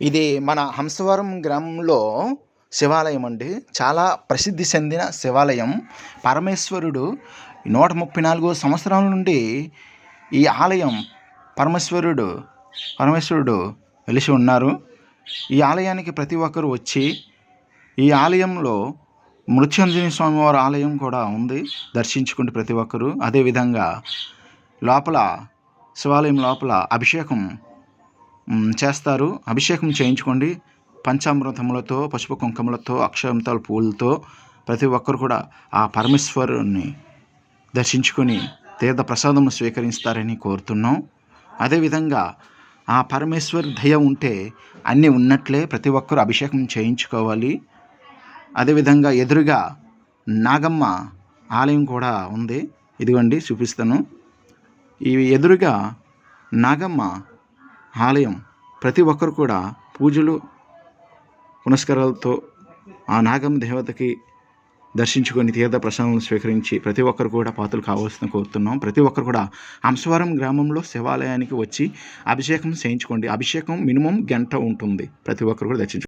ఇది మన హంసవరం గ్రామంలో శివాలయం అండి. చాలా ప్రసిద్ధి చెందిన శివాలయం. పరమేశ్వరుడు 134 సంవత్సరాల నుండి ఈ ఆలయం పరమేశ్వరుడు వెలిసి ఉన్నారు. ఈ ఆలయానికి ప్రతి ఒక్కరు వచ్చి ఈ ఆలయంలో మృత్యుంజయ స్వామివారి ఆలయం కూడా ఉంది, దర్శించుకుంటే ప్రతి ఒక్కరు. అదేవిధంగా లోపల శివాలయం లోపల అభిషేకం చేస్తారు. అభిషేకం చేయించుకోండి. పంచామృతములతో, పసుపు కుంకుమలతో, అక్షంతల పూలతో ప్రతి ఒక్కరు కూడా ఆ పరమేశ్వరుని దర్శించుకొని తీర్థ ప్రసాదము స్వీకరిస్తారని కోరుతున్నాం. అదేవిధంగా ఆ పరమేశ్వరు దయ ఉంటే అన్నీ ఉన్నట్లే. ప్రతి ఒక్కరు అభిషేకం చేయించుకోవాలి. అదేవిధంగా ఎదురుగా నాగమ్మ ఆలయం కూడా ఉంది. ఇదిగోండి చూపిస్తాను. ఈ ఎదురుగా నాగమ్మ ఆలయం ప్రతి ఒక్కరు కూడా పూజలు పునస్కారాలతో ఆ నాగమ్మ దేవతకి దర్శించుకొని తీర్థ ప్రసాదాలను స్వీకరించి ప్రతి ఒక్కరు కూడా పాత్రలు కావాల్సిన కోరుతున్నాం. ప్రతి ఒక్కరు కూడా హంసవరం గ్రామంలో శివాలయానికి వచ్చి అభిషేకం చేయించుకోండి. అభిషేకం మినిమం గంట ఉంటుంది. ప్రతి ఒక్కరు కూడా దర్శించుకోండి.